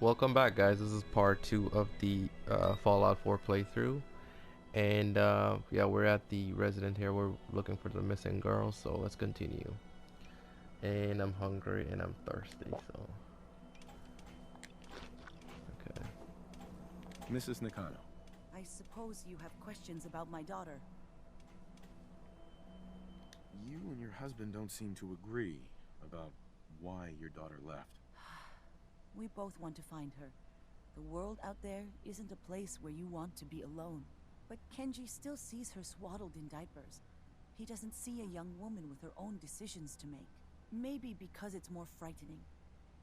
Welcome back, guys. This is part 2 of the Fallout 4 playthrough. And yeah, we're at the resident here. We're looking for the missing girl, so let's continue. And I'm hungry and I'm thirsty, so. Okay. Mrs. Nakano. I suppose you have questions about my daughter. You and your husband don't seem to agree about why your daughter left. We both want to find her. The world out there isn't a place where you want to be alone. But Kenji still sees her swaddled in diapers. He doesn't see a young woman with her own decisions to make. Maybe because it's more frightening.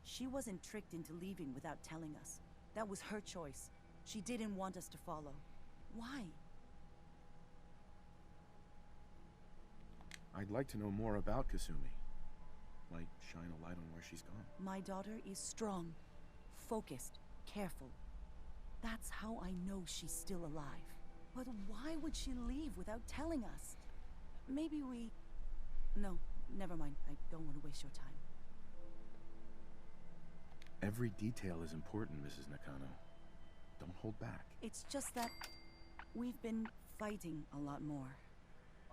She wasn't tricked into leaving without telling us. That was her choice. She didn't want us to follow. Why? I'd like to know more about Kasumi. Like, shine a light on where she's gone. My daughter is strong, focused, careful. That's how I know she's still alive. But why would she leave without telling us? Maybe we... No, never mind. I don't want to waste your time. Every detail is important, Mrs. Nakano. Don't hold back. It's just that we've been fighting a lot more.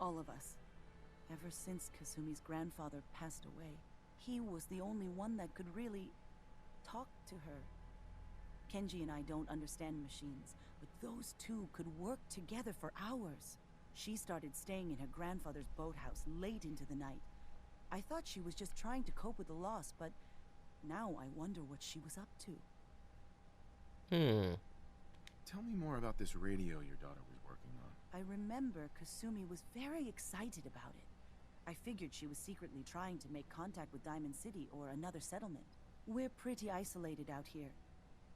All of us. Ever since Kasumi's grandfather passed away, he was the only one that could really talk to her. Kenji and I don't understand machines, but those two could work together for hours. She started staying in her grandfather's boathouse late into the night. I thought she was just trying to cope with the loss, but now I wonder what she was up to. Tell me more about this radio your daughter was working on. I remember Kasumi was very excited about it. I figured she was secretly trying to make contact with Diamond City or another settlement. We're pretty isolated out here.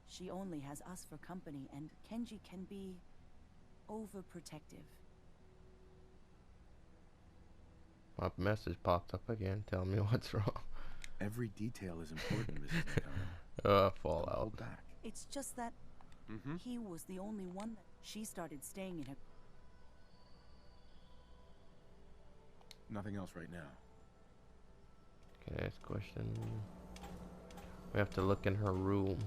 She only has us for company, and Kenji can be overprotective. My message popped up again. Tell me what's wrong. Every detail is important, Mrs. Nakano. Don't Fallout. hold back. It's just that he was the only one that she started staying in her... Nothing else right now. Okay, next question. We have to look in her room.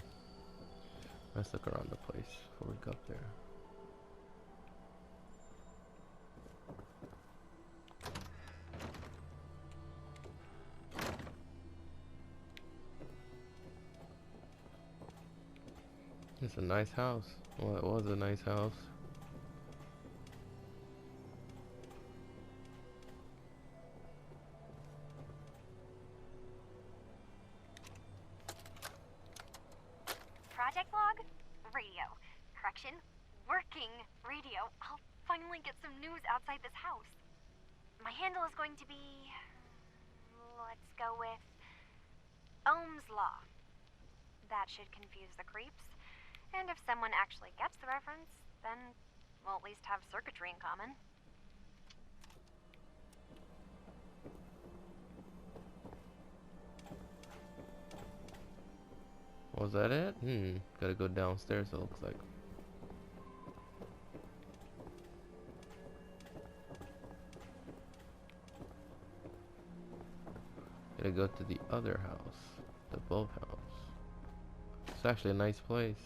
Let's look around the place before we go up there. It's a nice house. Well, it was a nice house. Project log? Radio. Correction? Working radio. I'll finally get some news outside this house. My handle is going to be... let's go with... Ohm's Law. That should confuse the creeps. And if someone actually gets the reference, then we'll at least have circuitry in common. Was that it? Gotta go downstairs, it looks like. Gotta go to the other house. The boathouse. It's actually a nice place.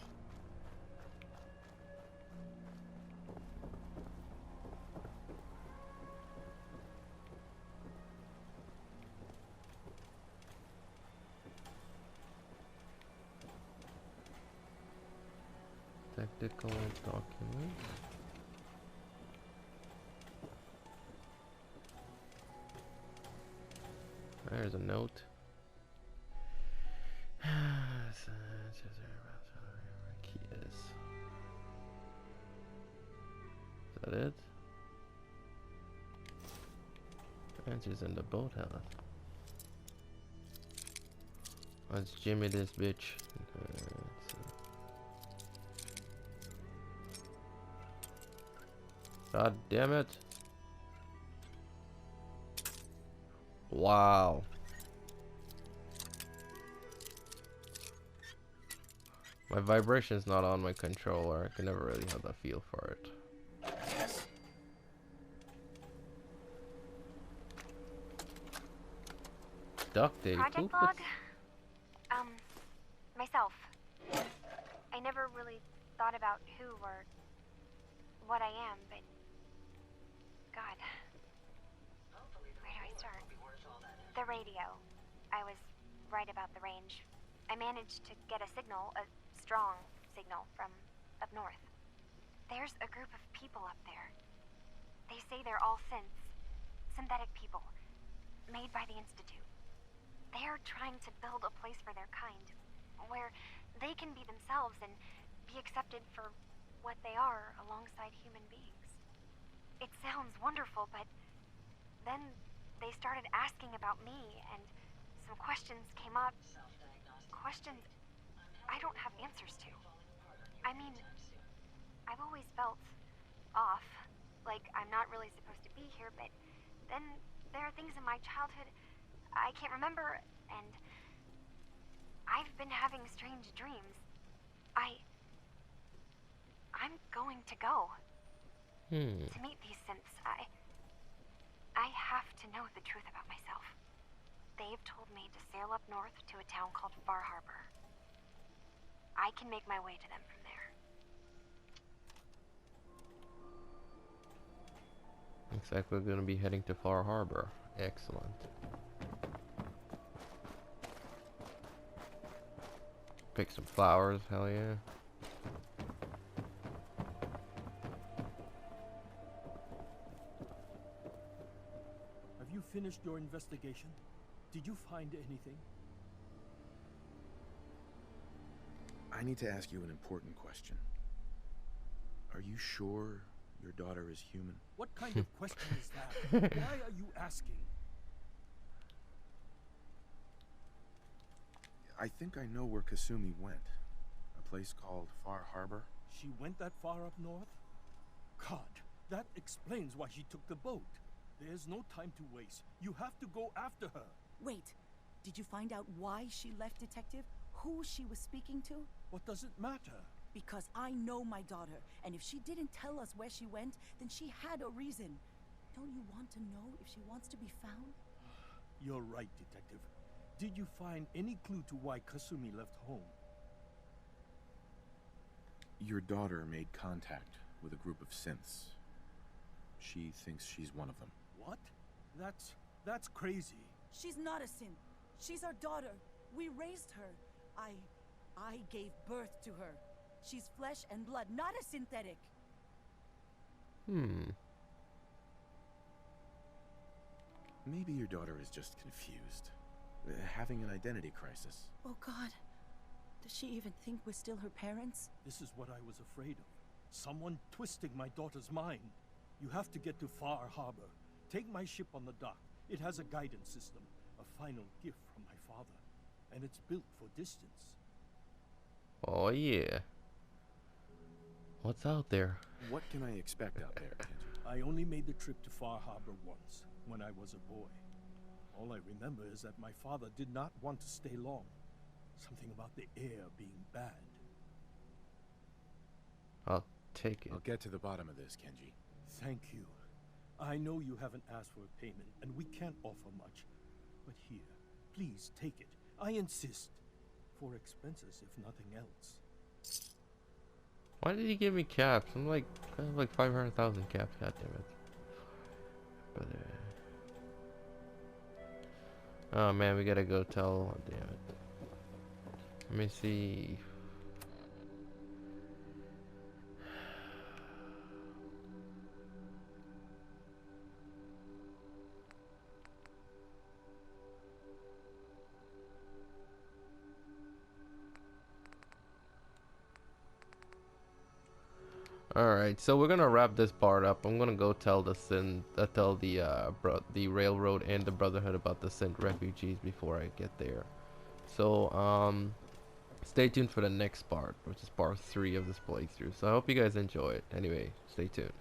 Technical documents. There's a note. Key is that it? Answers in the boathouse. Let's Jimmy this bitch. God damn it. Wow. My vibration's not on my controller. I can never really have that feel for it. Yes. Duct tape. Project log? Myself. I never really thought about who or what I am, but God, where do I start? The radio. I was right about the range. I managed to get a signal, a strong signal, from up north. There's a group of people up there. They say they're all synthetic people, made by the Institute. They're trying to build a place for their kind, where they can be themselves and be accepted for what they are alongside human beings. It sounds wonderful, but then they started asking about me, and some questions came up. Questions I don't have answers to. I mean, I've always felt off, like I'm not really supposed to be here, but then there are things in my childhood I can't remember, and I've been having strange dreams. I'm going to go to meet these synths. I have to know the truth about myself. They've told me to sail up north to a town called Far Harbor. I can make my way to them from there. Looks like we're gonna be heading to Far Harbor. Excellent. Pick some flowers, hell yeah. Have you finished your investigation? Did you find anything? I need to ask you an important question. Are you sure your daughter is human? What kind of question is that? Why are you asking? I think I know where Kasumi went. A place called Far Harbor. She went that far up north? God, that explains why she took the boat. There's no time to waste. You have to go after her. Wait, did you find out why she left, Detective? Who she was speaking to? What does it matter? Because I know my daughter, and if she didn't tell us where she went, then she had a reason. Don't you want to know if she wants to be found? You're right, Detective. Did you find any clue to why Kasumi left home? Your daughter made contact with a group of synths. She thinks she's one of them. What? That's crazy. She's not a synth. She's our daughter. We raised her. I gave birth to her. She's flesh and blood, not a synthetic. Maybe your daughter is just confused. Having an identity crisis. Oh God. Does she even think we're still her parents? This is what I was afraid of. Someone twisting my daughter's mind. You have to get to Far Harbor. Take my ship on the dock. It has a guidance system, a final gift from my father. And it's built for distance. Oh yeah. What's out there? What can I expect out there, Kenji? I only made the trip to Far Harbor once, when I was a boy. All I remember is that my father did not want to stay long. Something about the air being bad. I'll take it. I'll get to the bottom of this, Kenji. Thank you. I know you haven't asked for a payment, and we can't offer much. But here, please take it. I insist. For expenses, if nothing else. Why did he give me caps? I have like 500,000 caps. God damn it. But oh man, we gotta go tell. Oh, damn it. Let me see. Alright, so we're gonna wrap this part up. I'm gonna go tell the the railroad and the Brotherhood about the Synth refugees before I get there. So stay tuned for the next part, which is part 3 of this playthrough. So I hope you guys enjoy it. Anyway, stay tuned.